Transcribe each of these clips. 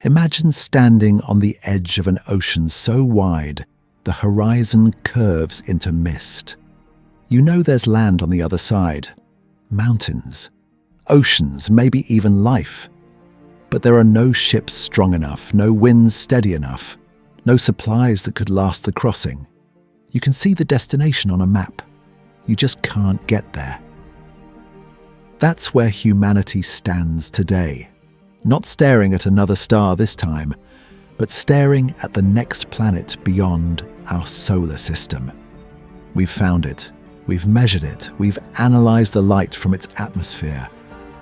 Imagine standing on the edge of an ocean so wide, the horizon curves into mist. You know there's land on the other side, mountains, oceans, maybe even life. But there are no ships strong enough, no winds steady enough, no supplies that could last the crossing. You can see the destination on a map. You just can't get there. That's where humanity stands today. Not staring at another star this time, but staring at the next planet beyond our solar system. We've found it. We've measured it. We've analyzed the light from its atmosphere.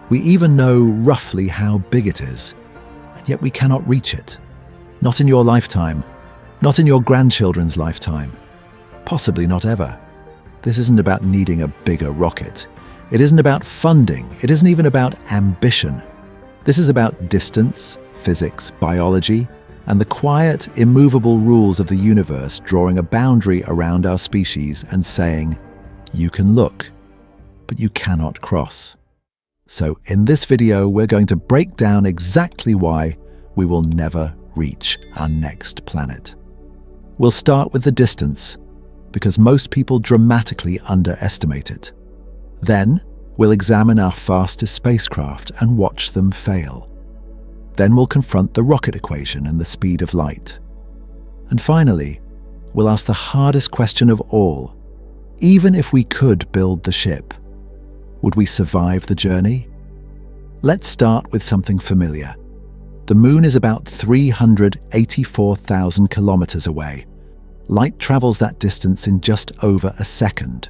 We even know roughly how big it is. And yet we cannot reach it. Not in your lifetime. Not in your grandchildren's lifetime. Possibly not ever. This isn't about needing a bigger rocket. It isn't about funding. It isn't even about ambition. This is about distance, physics, biology, and the quiet, immovable rules of the universe drawing a boundary around our species and saying, you can look, but you cannot cross. So in this video, we're going to break down exactly why we will never reach our next planet. We'll start with the distance, because most people dramatically underestimate it. Then, we'll examine our fastest spacecraft and watch them fail. Then we'll confront the rocket equation and the speed of light. And finally, we'll ask the hardest question of all. Even if we could build the ship, would we survive the journey? Let's start with something familiar. The moon is about 384,000 kilometers away. Light travels that distance in just over a second.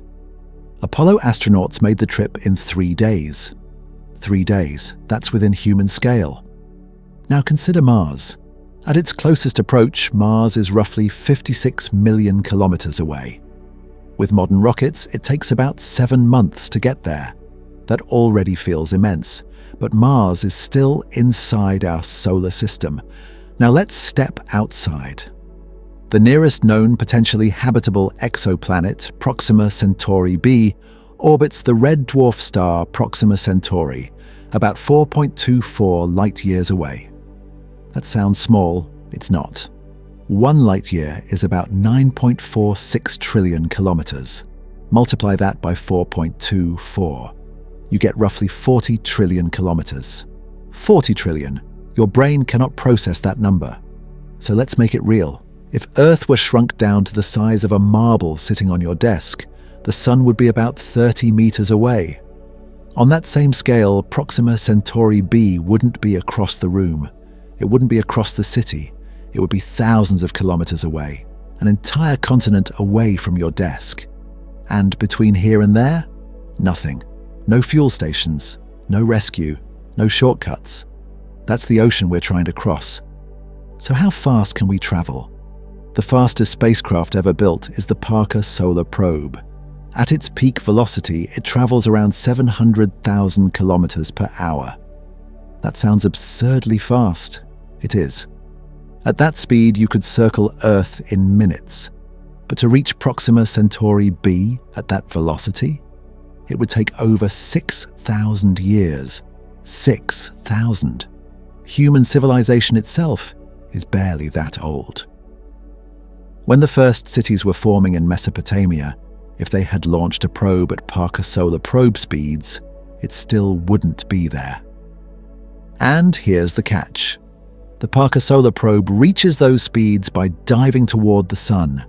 Apollo astronauts made the trip in 3 days. 3 days, that's within human scale. Now consider Mars. At its closest approach, Mars is roughly 56 million kilometers away. With modern rockets, it takes about 7 months to get there. That already feels immense, but Mars is still inside our solar system. Now let's step outside. The nearest known potentially habitable exoplanet, Proxima Centauri b, orbits the red dwarf star Proxima Centauri, about 4.24 light-years away. That sounds small, it's not. 1 light-year is about 9.46 trillion kilometers. Multiply that by 4.24. You get roughly 40 trillion kilometers. 40 trillion. Your brain cannot process that number. So let's make it real. If Earth were shrunk down to the size of a marble sitting on your desk, the Sun would be about 30 meters away. On that same scale, Proxima Centauri b wouldn't be across the room. It wouldn't be across the city. It would be thousands of kilometers away, an entire continent away from your desk. And between here and there, nothing. No fuel stations, no rescue, no shortcuts. That's the ocean we're trying to cross. So how fast can we travel? The fastest spacecraft ever built is the Parker Solar Probe. At its peak velocity, it travels around 700,000 kilometers per hour. That sounds absurdly fast. It is. At that speed, you could circle Earth in minutes. But to reach Proxima Centauri b at that velocity, it would take over 6,000 years. 6,000. Human civilization itself is barely that old. When the first cities were forming in Mesopotamia, if they had launched a probe at Parker Solar Probe speeds, it still wouldn't be there. And here's the catch. The Parker Solar Probe reaches those speeds by diving toward the Sun,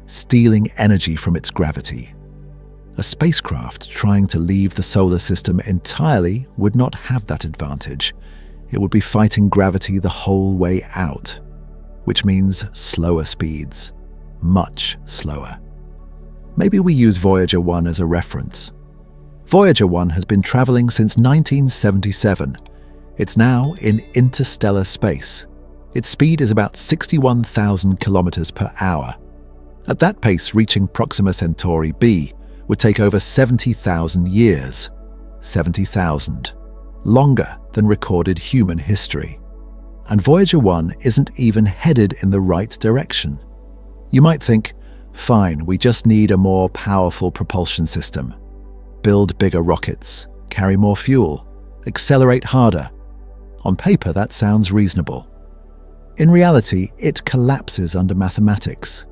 stealing energy from its gravity. A spacecraft trying to leave the solar system entirely would not have that advantage. It would be fighting gravity the whole way out, which means slower speeds. Much slower. Maybe we use Voyager 1 as a reference. Voyager 1 has been traveling since 1977. It's now in interstellar space. Its speed is about 61,000 kilometers per hour. At that pace, reaching Proxima Centauri b would take over 70,000 years. 70,000. Longer than recorded human history. And Voyager 1 isn't even headed in the right direction. You might think, fine, we just need a more powerful propulsion system. Build bigger rockets, carry more fuel, accelerate harder. On paper, that sounds reasonable. In reality, it collapses under mathematics.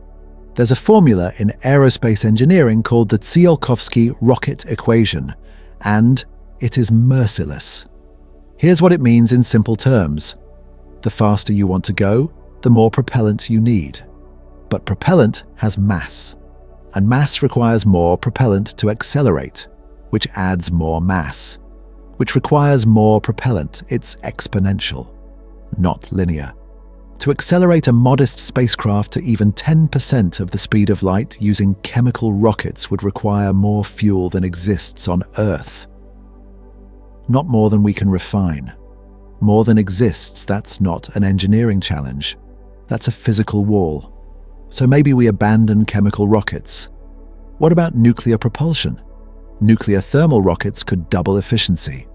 There's a formula in aerospace engineering called the Tsiolkovsky rocket equation, and it is merciless. Here's what it means in simple terms. The faster you want to go, the more propellant you need. But propellant has mass, and mass requires more propellant to accelerate, which adds more mass, which requires more propellant. It's exponential, not linear. To accelerate a modest spacecraft to even 10% of the speed of light using chemical rockets would require more fuel than exists on Earth. Not more than we can refine. More than exists, that's not an engineering challenge. That's a physical wall. So maybe we abandon chemical rockets. What about nuclear propulsion? Nuclear thermal rockets could double efficiency.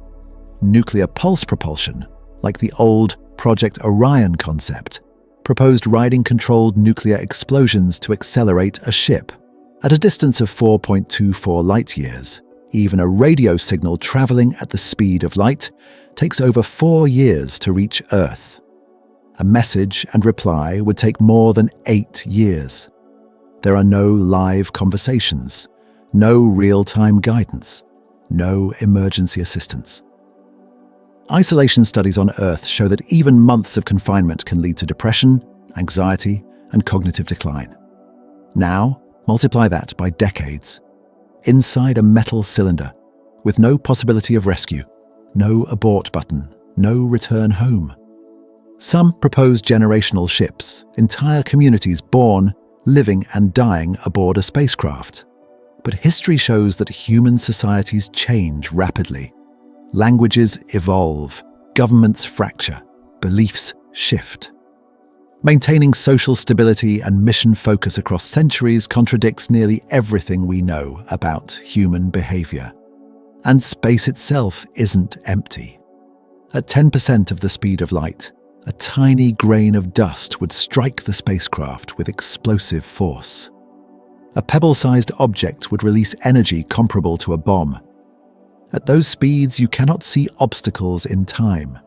Nuclear pulse propulsion, like the old Project Orion concept, proposed riding-controlled nuclear explosions to accelerate a ship. At a distance of 4.24 light-years, even a radio signal traveling at the speed of light takes over 4 years to reach Earth. A message and reply would take more than 8 years. There are no live conversations, no real-time guidance, no emergency assistance. Isolation studies on Earth show that even months of confinement can lead to depression, anxiety, and cognitive decline. Now, multiply that by decades. Inside a metal cylinder, with no possibility of rescue, no abort button, no return home. Some propose generational ships, entire communities born, living, and dying aboard a spacecraft. But history shows that human societies change rapidly. Languages evolve, governments fracture, beliefs shift. Maintaining social stability and mission focus across centuries contradicts nearly everything we know about human behavior. And space itself isn't empty. At 10% of the speed of light, a tiny grain of dust would strike the spacecraft with explosive force. A pebble-sized object would release energy comparable to a bomb. At those speeds, you cannot see obstacles in time.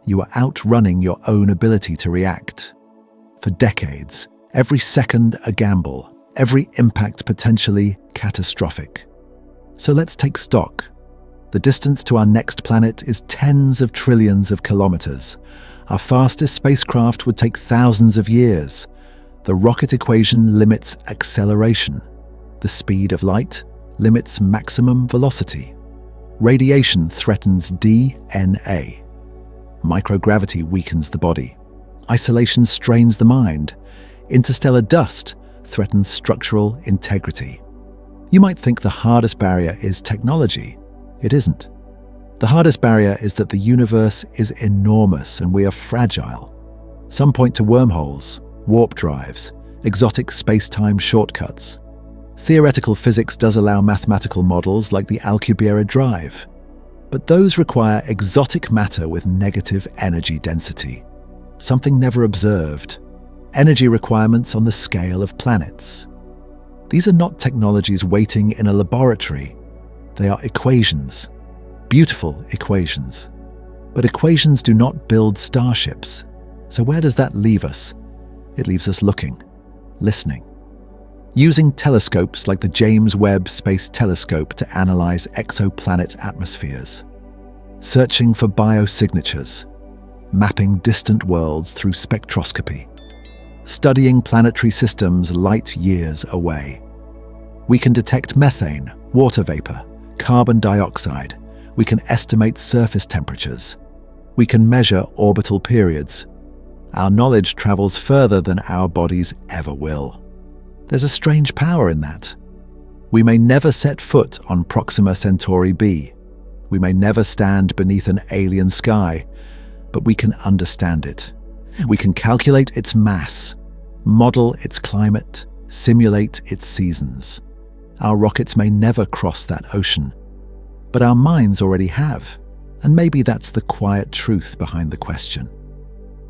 You are outrunning your own ability to react. For decades, every second a gamble, every impact potentially catastrophic. So let's take stock. The distance to our next planet is tens of trillions of kilometers. Our fastest spacecraft would take thousands of years. The rocket equation limits acceleration. The speed of light limits maximum velocity. Radiation threatens DNA. Microgravity weakens the body. Isolation strains the mind. Interstellar dust threatens structural integrity. You might think the hardest barrier is technology. It isn't. The hardest barrier is that the universe is enormous and we are fragile. Some point to wormholes, warp drives, exotic space-time shortcuts. Theoretical physics does allow mathematical models like the Alcubierre drive, but those require exotic matter with negative energy density, something never observed, energy requirements on the scale of planets. These are not technologies waiting in a laboratory. They are equations, beautiful equations. But equations do not build starships. So where does that leave us? It leaves us looking, listening. Using telescopes like the James Webb Space Telescope to analyze exoplanet atmospheres. Searching for biosignatures. Mapping distant worlds through spectroscopy. Studying planetary systems light years away. We can detect methane, water vapor, carbon dioxide. We can estimate surface temperatures. We can measure orbital periods. Our knowledge travels further than our bodies ever will. There's a strange power in that. We may never set foot on Proxima Centauri b. We may never stand beneath an alien sky, but we can understand it. We can calculate its mass, model its climate, simulate its seasons. Our rockets may never cross that ocean, but our minds already have, and maybe that's the quiet truth behind the question.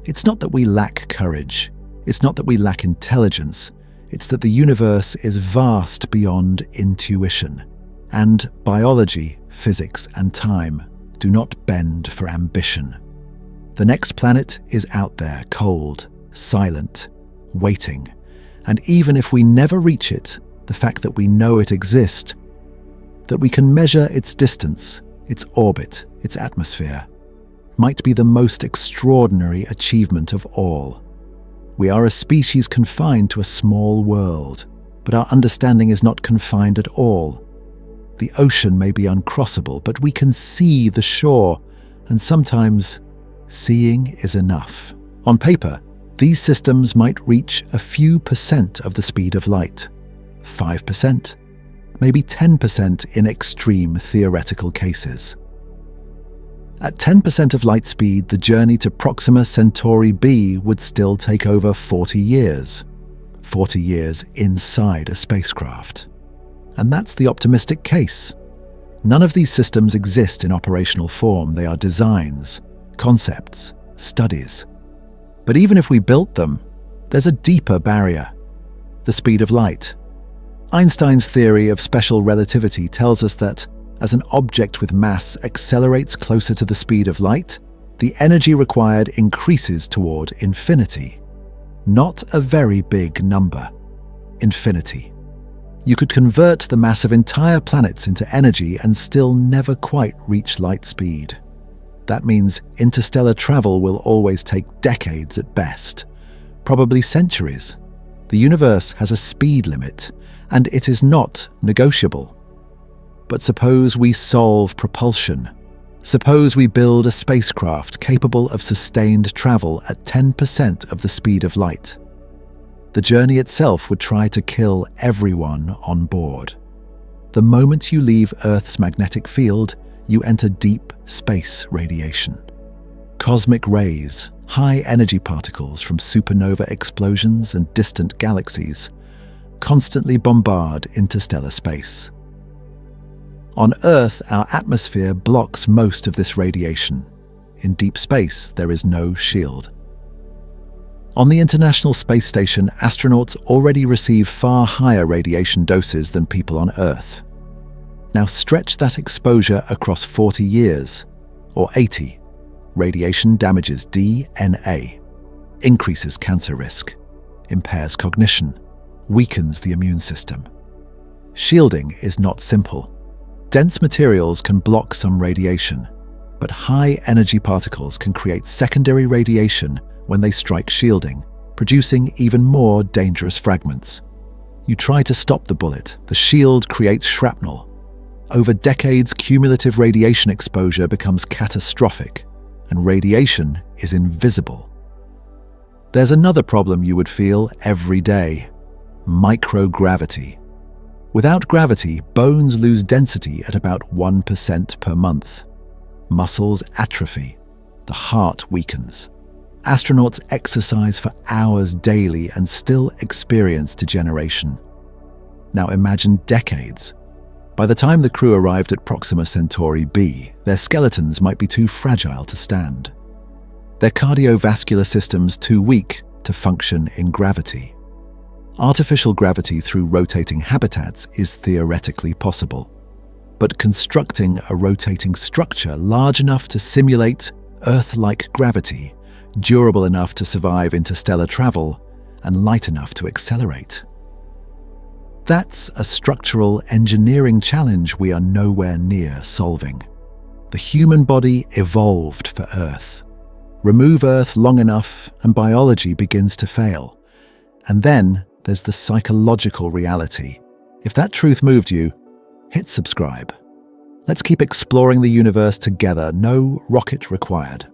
It's not that we lack courage, it's not that we lack intelligence, it's that the universe is vast beyond intuition, and biology, physics, and time do not bend for ambition. The next planet is out there, cold, silent, waiting. And even if we never reach it, the fact that we know it exists, that we can measure its distance, its orbit, its atmosphere, might be the most extraordinary achievement of all. We are a species confined to a small world, but our understanding is not confined at all. The ocean may be uncrossable, but we can see the shore, and sometimes seeing is enough. On paper, these systems might reach a few % of the speed of light, 5%, maybe 10% in extreme theoretical cases. At 10% of light speed, the journey to Proxima Centauri b would still take over 40 years. 40 years inside a spacecraft. And that's the optimistic case. None of these systems exist in operational form. They are designs, concepts, studies. But even if we built them, there's a deeper barrier: the speed of light. Einstein's theory of special relativity tells us that as an object with mass accelerates closer to the speed of light, the energy required increases toward infinity. Not a very big number. Infinity. You could convert the mass of entire planets into energy and still never quite reach light speed. That means interstellar travel will always take decades at best, probably centuries. The universe has a speed limit, and it is not negotiable. But suppose we solve propulsion. Suppose we build a spacecraft capable of sustained travel at 10% of the speed of light. The journey itself would try to kill everyone on board. The moment you leave Earth's magnetic field, you enter deep space radiation. Cosmic rays, high-energy particles from supernova explosions and distant galaxies, constantly bombard interstellar space. On Earth, our atmosphere blocks most of this radiation. In deep space, there is no shield. On the International Space Station, astronauts already receive far higher radiation doses than people on Earth. Now stretch that exposure across 40 years, or 80. Radiation damages DNA, increases cancer risk, impairs cognition, weakens the immune system. Shielding is not simple. Dense materials can block some radiation, but high-energy particles can create secondary radiation when they strike shielding, producing even more dangerous fragments. You try to stop the bullet, the shield creates shrapnel. Over decades, cumulative radiation exposure becomes catastrophic, and radiation is invisible. There's another problem you would feel every day: microgravity. Without gravity, bones lose density at about 1% per month. Muscles atrophy. The heart weakens. Astronauts exercise for hours daily and still experience degeneration. Now imagine decades. By the time the crew arrived at Proxima Centauri b, their skeletons might be too fragile to stand. Their cardiovascular systems too weak to function in gravity. Artificial gravity through rotating habitats is theoretically possible. But constructing a rotating structure large enough to simulate Earth-like gravity, durable enough to survive interstellar travel, and light enough to accelerate. That's a structural engineering challenge we are nowhere near solving. The human body evolved for Earth. Remove Earth long enough and biology begins to fail. And then there's the psychological reality. If that truth moved you, hit subscribe. Let's keep exploring the universe together, no rocket required.